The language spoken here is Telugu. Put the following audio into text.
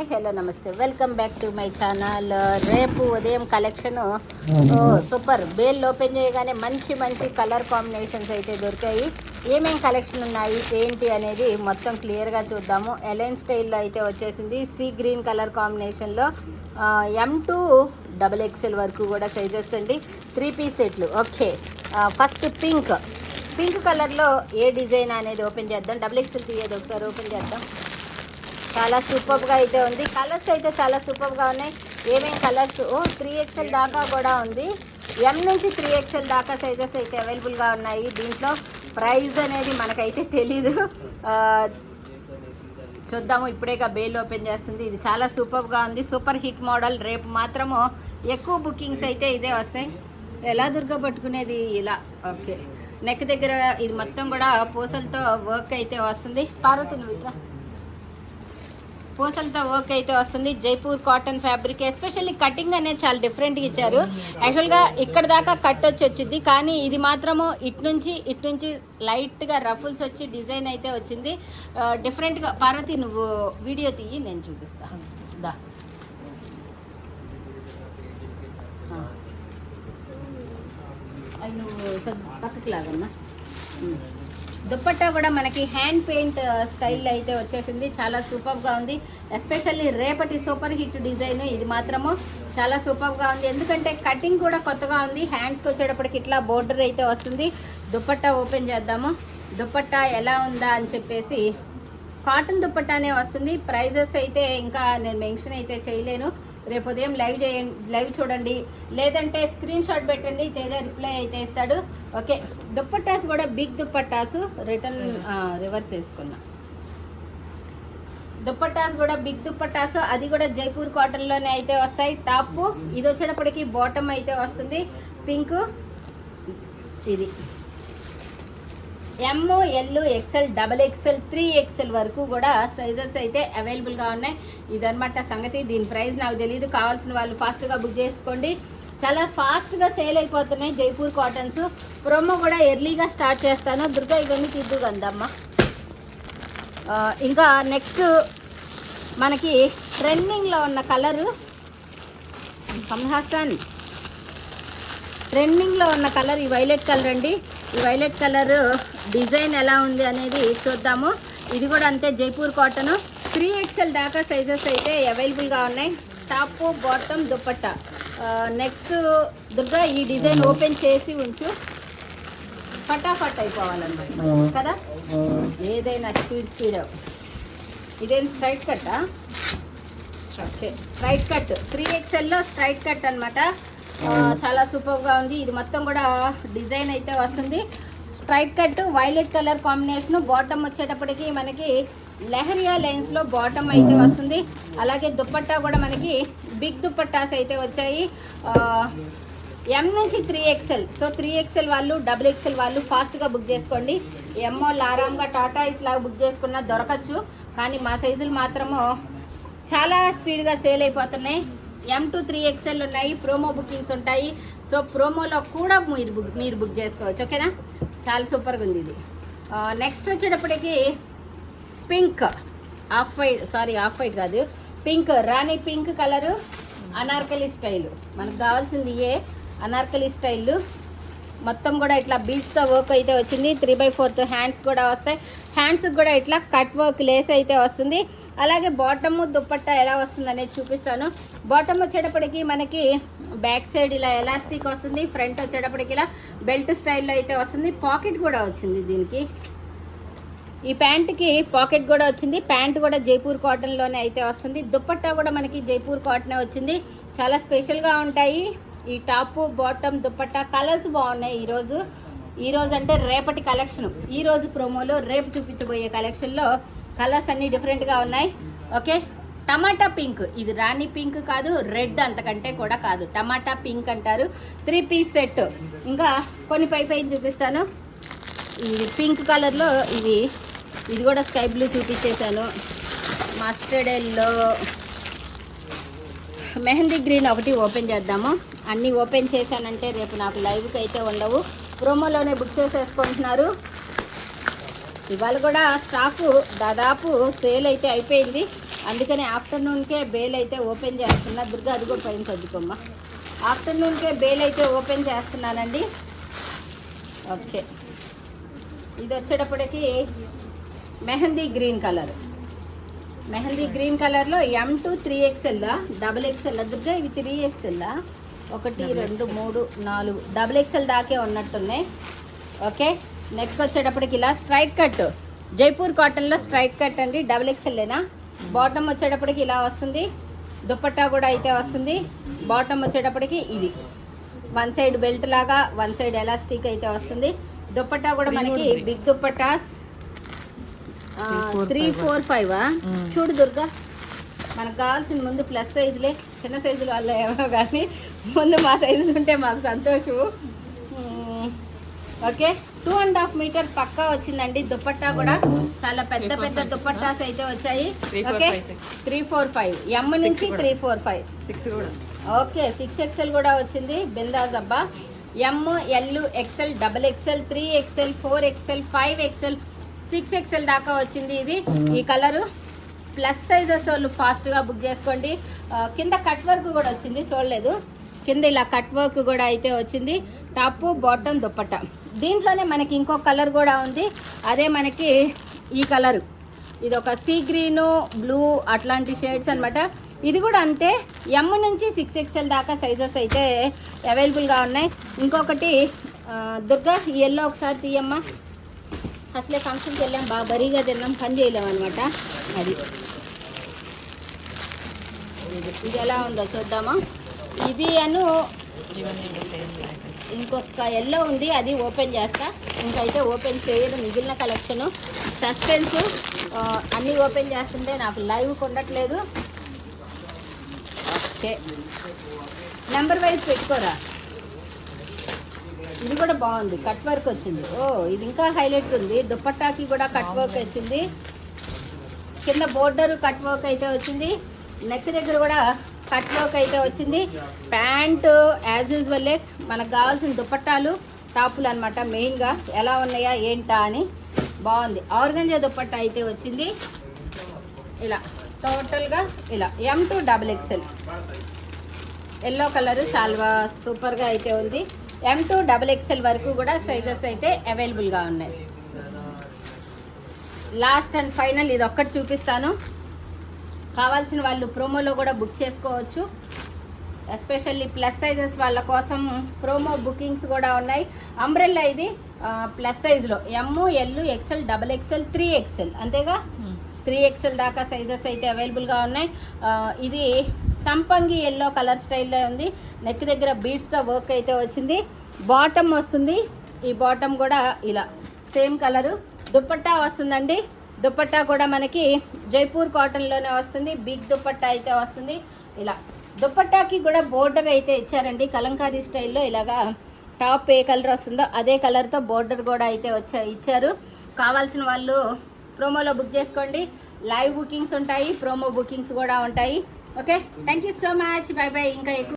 హాయ్ హలో నమస్తే welcome back to my channel. రేపు ఉదయం కలెక్షన్ సూపర్. బేల్ ఓపెన్ చేయగానే మంచి మంచి కలర్ కాంబినేషన్స్ అయితే దొరికాయి. ఏమేం కలెక్షన్ ఉన్నాయి ఏంటి అనేది మొత్తం క్లియర్గా చూద్దాము. ఎలైన్ స్టైల్లో అయితే వచ్చేసింది. సీ గ్రీన్ కలర్ కాంబినేషన్లో M2 XXL వరకు కూడా సైజెస్ అండి. 3 పీస్ సెట్లు. ఓకే, ఫస్ట్ పింక్ కలర్లో ఏ డిజైన్ అనేది ఓపెన్ చేద్దాం. XXL తీయేది ఒకసారి ఓపెన్ చేద్దాం. చాలా సూపర్గా అయితే ఉంది. కలర్స్ అయితే చాలా సూపర్గా ఉన్నాయి. ఏమేమి కలర్స్ 3XL దాకా కూడా ఉంది. M నుంచి 3XL దాకా సైజెస్ అయితే అవైలబుల్గా ఉన్నాయి. దీంట్లో ప్రైస్ అనేది మనకైతే తెలీదు, చూద్దాము. ఇప్పుడేగా బేల్ ఓపెన్ చేస్తుంది. ఇది చాలా సూపర్గా ఉంది. Super hit model. రేపు మాత్రము ఎక్కువ బుకింగ్స్ అయితే ఇదే వస్తాయి. ఎలా దుర్గా పట్టుకునేది ఇలా. ఓకే, నెక్ దగ్గర ఇది మొత్తం కూడా పూసలతో వర్క్ అయితే వస్తుంది. పార్వతిని విట్రా, పూసలతో వర్క్ అయితే వస్తుంది. Jaipur cotton fabric. Especially cutting అనేది చాలా డిఫరెంట్గా ఇచ్చారు. యాక్చువల్గా ఇక్కడ దాకా కట్ వచ్చింది, కానీ ఇది మాత్రము ఇటు నుంచి లైట్గా రఫుల్స్ వచ్చి డిజైన్ అయితే వచ్చింది డిఫరెంట్గా. పార్వతి నువ్వు వీడియో తీయి, నేను చూపిస్తాను. దా అవి నువ్వు పక్కకు లాగమ్మా. దుప్పట్టా కూడా మనకి హ్యాండ్ పెయింట్ స్టైల్లో అయితే వచ్చేసింది. చాలా సూపర్గా ఉంది. ఎస్పెషల్లీ రేపటి సూపర్ హిట్ డిజైన్ ఇది మాత్రము చాలా సూపర్గా ఉంది. ఎందుకంటే కటింగ్ కూడా కొత్తగా ఉంది. హ్యాండ్స్కి వచ్చేటప్పటికి ఇట్లా బోర్డర్ అయితే వస్తుంది. దుప్పట్టా ఓపెన్ చేద్దాము. దుప్పట్టా ఎలా ఉందా అని చెప్పేసి. కాటన్ దుప్పట్టానే వస్తుంది. ప్రైజెస్ అయితే ఇంకా నేను మెన్షన్ అయితే చేయలేను. రేపు ఉదయం లైవ్ చూడండి, లేదంటే స్క్రీన్ షాట్ పెట్టండి. తేజ రిప్లై అయితే ఇస్తాడు. ఓకే, దుప్పట్టాస్ కూడా బిగ్ దుప్పట్టాసు. రివర్స్ వేసుకున్నా. దుప్పట్టాస్ కూడా బిగ్ దుప్పట్టాసు. అది కూడా జైపూర్ కాటన్లోనే అయితే వస్తాయి. టాప్ ఇది వచ్చేటప్పటికి బాటమ్ అయితే వస్తుంది. పింక్ ఇది M, L, XL, XXL, 3XL వరకు కూడా సైజెస్ అయితే అవైలబుల్గా ఉన్నాయి. ఇదన్నమాట సంగతి. దీని ప్రైస్ నాకు తెలియదు. కావాల్సిన వాళ్ళు ఫాస్ట్గా బుక్ చేసుకోండి. చాలా ఫాస్ట్గా సేల్ అయిపోతున్నాయి జైపూర్ కాటన్స్. ప్రోమో కూడా ఎర్లీగా స్టార్ట్ చేస్తాను. దుర్గా ఇవన్నీ తిద్దు అందమ్మ. ఇంకా నెక్స్ట్ మనకి ట్రెండింగ్లో ఉన్న కలరు కమల్ ట్రెండింగ్లో ఉన్న కలర్ ఈ వైలెట్ కలర్ అండి. ఈ వైలెట్ కలర్ డిజైన్ ఎలా ఉంది అనేది చూద్దాము. ఇది కూడా అంతే, జైపూర్ కాటన్. 3XL దాకా సైజెస్ అయితే అవైలబుల్గా ఉన్నాయి. Top, bottom, dupatta. Next Durga ఈ డిజైన్ ఓపెన్ చేసి ఉంచు. ఫటాఫట్ అయిపోవాలన్నమాట కదా, ఏదైనా స్పీడ్. ఇదేం స్ట్రైట్ కట్టా? Okay, straight cut. 3XLలో స్ట్రైట్ కట్ అనమాట. చాలా సూపర్గా ఉంది. ఇది మొత్తం కూడా డిజైన్ అయితే వస్తుంది. Straight cut, violet colour combination. Bottom వచ్చేటప్పటికి మనకి లెహరియా లైన్స్లో బాటమ్ అయితే వస్తుంది. అలాగే దుప్పట్టా కూడా మనకి బిగ్ దుప్పట్టాస్ అయితే వచ్చాయి. M నుంచి 3XL. సో 3XL వాళ్ళు, XXL వాళ్ళు ఫాస్ట్గా బుక్ చేసుకోండి. ఎమ్మో ఆరాంగా టాటా ఇస్ లాగా బుక్ చేసుకున్నా దొరకచ్చు, కానీ మా సైజులు మాత్రము చాలా స్పీడ్గా సేల్ అయిపోతున్నాయి. M2 3XL ఉన్నాయి. ప్రోమో బుకింగ్స్ ఉంటాయి. సో ప్రోమోలో కూడా మీరు బుక్ చేసుకోవచ్చు. ఓకేనా, చాలా సూపర్గా ఉంది ఇది. నెక్స్ట్ వచ్చేటప్పటికి పింక్, ఆఫ్ వైట్ కాదు, పింక్, రాణి పింక్ కలరు. అనార్కలి స్టైల్ మనకు కావాల్సింది అనార్కలి స్టైల్. మొత్తం కూడా ఇట్లా బీడ్స్తో వర్క్ అయితే వచ్చింది. 3/4 హ్యాండ్స్ కూడా వస్తాయి. హ్యాండ్స్కి కూడా ఇట్లా కట్ వర్క్ లేస్ అయితే వస్తుంది. అలాగే బాటమ్, దుప్పట్టా ఎలా వస్తుంది అనేది చూపిస్తాను. బాటమ్ వచ్చేటప్పటికి మనకి బ్యాక్ సైడ్ ఇలా ఎలాస్టిక్ వస్తుంది. ఫ్రంట్ వచ్చేటప్పటికి ఇలా బెల్ట్ స్టైల్లో అయితే వస్తుంది. పాకెట్ కూడా వచ్చింది దీనికి. ఈ ప్యాంట్కి పాకెట్ కూడా వచ్చింది. ప్యాంట్ కూడా జైపూర్ కాటన్లోనే అయితే వస్తుంది. దుప్పట్టా కూడా మనకి జైపూర్ కాటనే వచ్చింది. చాలా స్పెషల్గా ఉంటాయి ఈ టాప్, బాటమ్, దుప్పట్టా. కలర్స్ బాగున్నాయి ఈరోజు అంటే రేపటి కలెక్షన్. ఈరోజు ప్రోమోలో రేపు చూపించబోయే కలెక్షన్లో కలర్స్ అన్నీ డిఫరెంట్గా ఉన్నాయి. ఓకే, టమాటా పింక్. ఇది రాణి పింక్ కాదు, రెడ్ అంతకంటే కూడా కాదు, టమాటా పింక్ అంటారు. 3 పీస్ సెట్. ఇంకా కొన్ని పై చూపిస్తాను. ఇది పింక్ కలర్లో ఇది కూడా స్కై బ్లూ చూపించేశాను. మస్టర్డ్ ఎల్లో, మెహందీ గ్రీన్ ఒకటి ఓపెన్ చేద్దాము. అన్నీ ఓపెన్ చేశానంటే రేపు నాకు లైవ్కి అయితే ఉండవు. ప్రోమోలోనే బుక్ చేసేసుకుంటున్నారు. ఇవాళ కూడా స్టాకు దాదాపు సేల్ అయితే అయిపోయింది. అందుకని ఆఫ్టర్నూన్కే బేల్ అయితే ఓపెన్ చేస్తున్నా. దుర్గా అది కూడా పైన చదువుకోమ్మా. ఆఫ్టర్నూన్కే బేల్ అయితే ఓపెన్ చేస్తున్నానండి. ఓకే, ఇది వచ్చేటప్పటికి mehndi green colour. Mehndi green కలర్లో M2 3XL, XXL దుర్గా ఇవి 3XL 1 2 3 4 XXL దాకే ఉన్నట్టున్నాయి. ఓకే, నెక్స్ట్ వచ్చేటప్పటికి ఇలా స్ట్రైట్ కట్, జైపూర్ కాటన్లో స్ట్రైట్ కట్ అండి. XXLేనా. బాటమ్ వచ్చేటప్పటికి ఇలా వస్తుంది. దుపట్టా కూడా అయితే వస్తుంది. బాటమ్ వచ్చేటప్పటికి ఇది వన్ సైడ్ బెల్ట్ లాగా, వన్ సైడ్ ఎలాస్టిక్ అయితే వస్తుంది. దుపట్టా కూడా మనకి బిగ్ దుపట్టాస్ 3 4 5 చూడు దుర్గా, మనకు కావాల్సిన ముందు ప్లస్ సైజులే. చిన్న సైజులు వల్ల ఏమో కానీ ముందు మా సైజులు ఉంటే మాకు సంతోషము. ఓకే, 2.5 మీటర్ పక్కా వచ్చిందండి. దుపట్టా కూడా చాలా పెద్ద పెద్ద దుపట్టాస్ అయితే వచ్చాయి. ఓకే, 3 4 5 M నుంచి 3 4 5 6 కూడా. ఓకే, 6XL కూడా వచ్చింది. బిందాస్ అబ్బా. M L XL XXL 3XL 4XL 5XL 6XL దాకా వచ్చింది. ఇది ఈ కలరు ప్లస్ సైజెస్ వాళ్ళు ఫాస్ట్గా బుక్ చేసుకోండి. కింద కట్ వర్క్ కూడా వచ్చింది, చూడలేదు. కింద ఇలా కట్ వర్క్ కూడా అయితే వచ్చింది. Top bottom dupatta. దీంట్లోనే మనకి ఇంకో కలర్ కూడా ఉంది, అదే మనకి ఈ కలరు. ఇది ఒక సీ గ్రీను బ్లూ అట్లాంటి షేడ్స్ అనమాట. ఇది కూడా అంతే, M నుంచి 6XL దాకా సైజెస్ అయితే అవైలబుల్గా ఉన్నాయి. ఇంకొకటి దుర్గా ఈ ఎల్లో ఒకసారి తీయమ్మా. అసలే ఫంక్షన్కి వెళ్ళాం, బాగా బరీగా తిన్నాం, పని చేయలేం అనమాట. అది ఇది ఎలా ఉందో చూద్దామా. ఇది ఇంకొక ఎల్లో ఉంది, అది ఓపెన్ చేస్తా. ఇంకైతే ఓపెన్ చేయడం మిగిలిన కలెక్షను సస్పెన్స్. అన్నీ ఓపెన్ చేస్తుంటే నాకు లైవ్ ఉండట్లేదు. ఓకే, నెంబర్ వైజ్ పెట్టుకోరా. ఇది కూడా బాగుంది, కట్ వర్క్ వచ్చింది. ఓ ఇది ఇంకా హైలైట్ ఉంది. దుపట్టాకి కూడా కట్ వర్క్ వచ్చింది. కింద బోర్డర్ కట్ వర్క్ అయితే వచ్చింది. నెక్ దగ్గర కూడా కట్ వర్క్ అయితే వచ్చింది. ప్యాంటు యాజ్ యూజువల్లే మనకు కావాల్సిన దుపట్టాలు టాపులు అనమాట. మెయిన్గా ఎలా ఉన్నాయా ఏంటా అని బాగుంది. ఆర్గంజా దుపట్టా అయితే వచ్చింది. ఇలా టోటల్గా ఇలా M2 XXL ఎల్లో కలరు చాలా సూపర్గా అయితే ఉంది. M2 XXL వరకు కూడా సైజెస్ అయితే అవైలబుల్గా ఉన్నాయి. లాస్ట్ అండ్ ఫైనల్ ఇది ఒక్కటి చూపిస్తాను. కావాల్సిన వాళ్ళు ప్రోమోలో కూడా బుక్ చేసుకోవచ్చు. ఎస్పెషల్లీ ప్లస్ సైజెస్ వాళ్ళ కోసం ప్రోమో బుకింగ్స్ కూడా ఉన్నాయి. అంబ్రెల్లా ఇది ప్లస్ సైజ్లో M L XL XXL 3XL అంతేగా, 3XL దాకా సైజెస్ అయితే అవైలబుల్గా ఉన్నాయి. ఇది సంపంగి ఎల్లో కలర్ స్టైల్లో ఉంది. నెక్ దగ్గర బీడ్స్తో వర్క్ అయితే వచ్చింది. బాటమ్ వస్తుంది. ఈ బాటమ్ కూడా ఇలా సేమ్ కలరు. దుపట్టా వస్తుందండి. దుపట్టా కూడా మనకి జైపూర్ కాటన్లోనే వస్తుంది. బిగ్ దుపట్టా అయితే వస్తుంది. ఇలా దుపట్టాకి కూడా బోర్డర్ అయితే ఇచ్చారండి, కలంకారీ స్టైల్లో. ఇలాగా టాప్ ఏ కలర్ వస్తుందో అదే కలర్తో బోర్డర్ కూడా అయితే ఇచ్చారు. కావాల్సిన వాళ్ళు ప్రోమోలో బుక్ చేసుకోండి. లైవ్ బుకింగ్స్ ఉంటాయి, ప్రోమో బుకింగ్స్ కూడా ఉంటాయి. Okay, thank you so much. By by. ఇంకా ఎక్కువ